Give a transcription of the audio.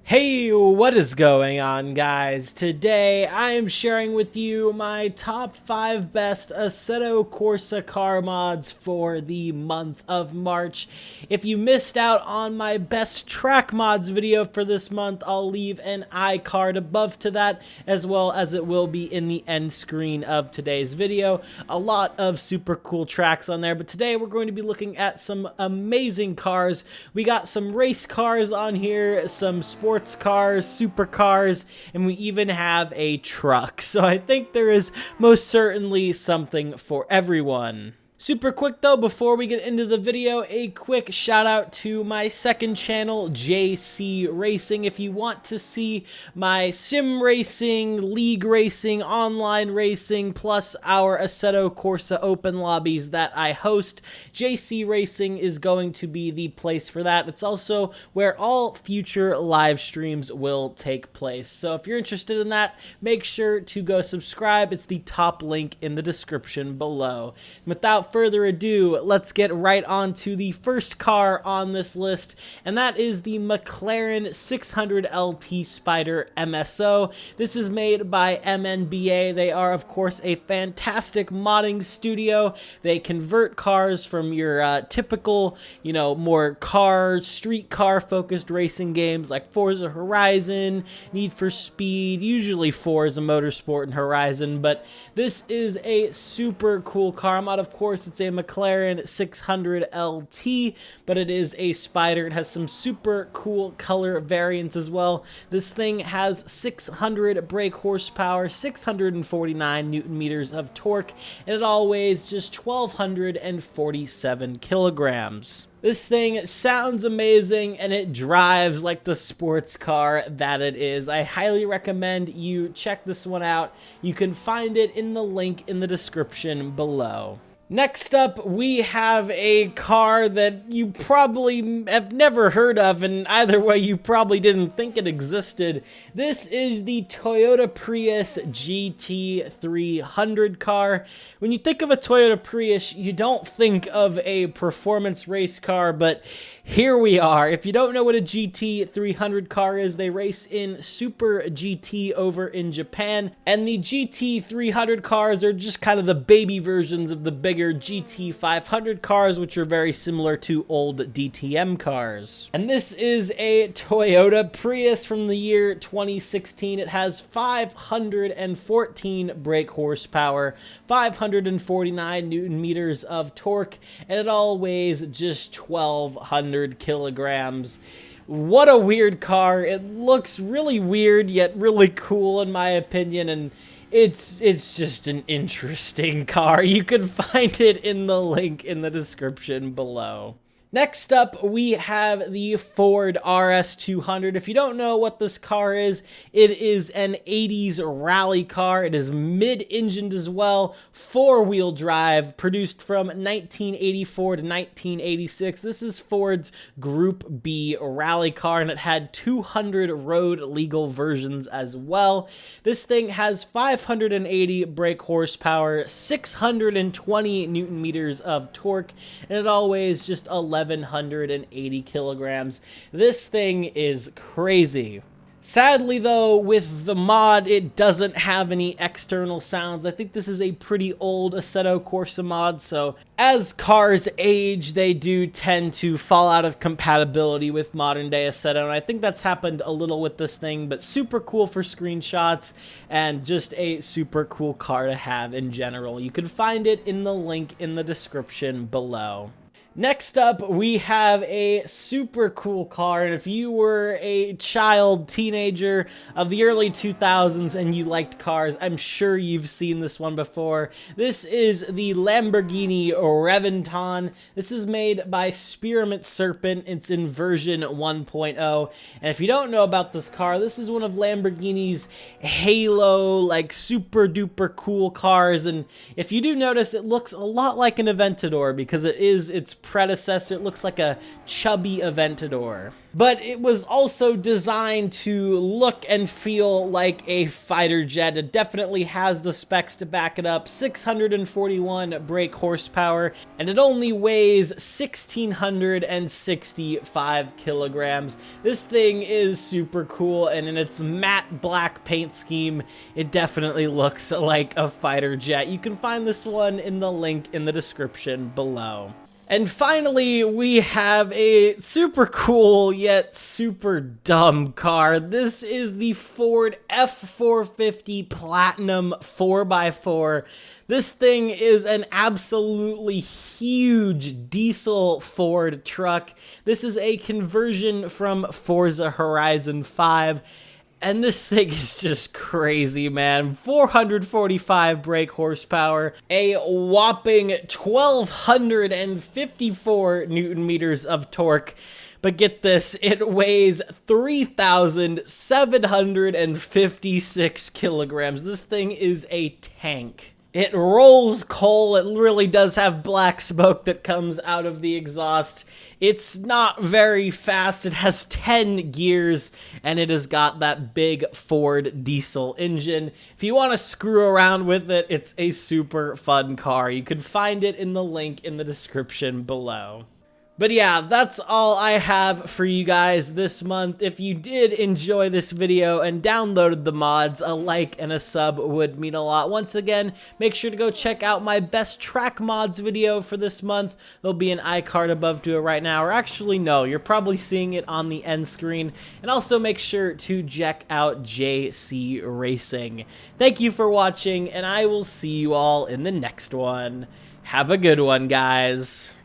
Hey, what is going on, guys? Today I am sharing with you my top 5 best Assetto Corsa car mods for the month of March. If you missed out on my best track mods video for this month, I'll leave an iCard above to that, as well as it will be in the end screen of today's video. A lot of super cool tracks on there, but today we're going to be looking at some amazing cars. We got some race cars on here, some sports cars, supercars, and we even have a truck. So I think there is most certainly something for everyone. Super quick though, before we get into the video, a quick shout out to my second channel, JC Racing. If you want to see my sim racing, league racing, online racing, plus our Assetto Corsa open lobbies that I host, JC Racing is going to be the place for that. It's also where all future live streams will take place. So if you're interested in that, make sure to go subscribe. It's the top link in the description below. Without further ado, let's get right on to the first car on this list, and that is the McLaren 600LT Spider MSO. This is made by MNBA. They are, of course, a fantastic modding studio. They convert cars from your typical, more street car focused racing games like Forza Horizon, Need for Speed, usually Forza Motorsport and Horizon, but this is a super cool car mod. Of course, it's a McLaren 600LT, but it is a Spider. It has some super cool color variants as well. This thing has 600 brake horsepower, 649 Newton meters of torque, and it all weighs just 1,247 kilograms. This thing sounds amazing, and it drives like the sports car that it is. I highly recommend you check this one out. You can find it in the link in the description below. Next up, we have a car that you probably have never heard of, and either way, you probably didn't think it existed. This is the Toyota Prius GT300 car. When you think of a Toyota Prius, you don't think of a performance race car, but here we are. If you don't know what a GT300 car is, they race in Super GT over in Japan, and the GT300 cars are just kind of the baby versions of the bigger GT500 cars, which are very similar to old DTM cars. And this is a Toyota Prius from the year 2016. It has 514 brake horsepower, 549 Newton meters of torque, and it all weighs just 1,200 kilograms. What a weird car. It looks really weird, yet really cool in my opinion, and it's just an interesting car. You can find it in the link in the description below. Next up, we have the Ford RS200. If you don't know what this car is, it is an 80s rally car. It is mid-engined as well, four-wheel drive, produced from 1984 to 1986. This is Ford's Group B rally car, and it had 200 road legal versions as well. This thing has 580 brake horsepower, 620 Newton meters of torque, and it all weighs just 1,180 kilograms. This thing is crazy. Sadly though, with the mod, it doesn't have any external sounds. I think this is a pretty old Assetto Corsa mod, so as cars age, they do tend to fall out of compatibility with modern day Assetto, and I think that's happened a little with this thing, but super cool for screenshots, and just a super cool car to have in general. You can find it in the link in the description below. Next up, we have a super cool car, and if you were a child, teenager of the early 2000s and you liked cars, I'm sure you've seen this one before. This is the Lamborghini Reventon. This is made by Spearmint Serpent. It's in version 1.0, and if you don't know about this car, this is one of Lamborghini's halo, like super duper cool cars, and if you do notice, it looks a lot like an Aventador because it is its predecessor. It looks like a chubby Aventador. But it was also designed to look and feel like a fighter jet. It definitely has the specs to back it up. 641 brake horsepower, and it only weighs 1,665 kilograms. This thing is super cool, and in its matte black paint scheme, it definitely looks like a fighter jet. You can find this one in the link in the description below. And finally, we have a super cool yet super dumb car. This is the Ford F450 Platinum 4x4. This thing is an absolutely huge diesel Ford truck. This is a conversion from Forza Horizon 5. And this thing is just crazy, man. 445 brake horsepower, a whopping 1,254 Newton meters of torque. But get this, it weighs 3,756 kilograms. This thing is a tank. It rolls coal. It really does have black smoke that comes out of the exhaust. It's not very fast. It has 10 gears, and it has got that big Ford diesel engine. If you want to screw around with it, it's a super fun car. You can find it in the link in the description below. But yeah, that's all I have for you guys this month. If you did enjoy this video and downloaded the mods, a like and a sub would mean a lot. Once again, make sure to go check out my best track mods video for this month. There'll be an iCard above to it right now, or actually no, you're probably seeing it on the end screen. And also make sure to check out JC Racing. Thank you for watching, and I will see you all in the next one. Have a good one, guys.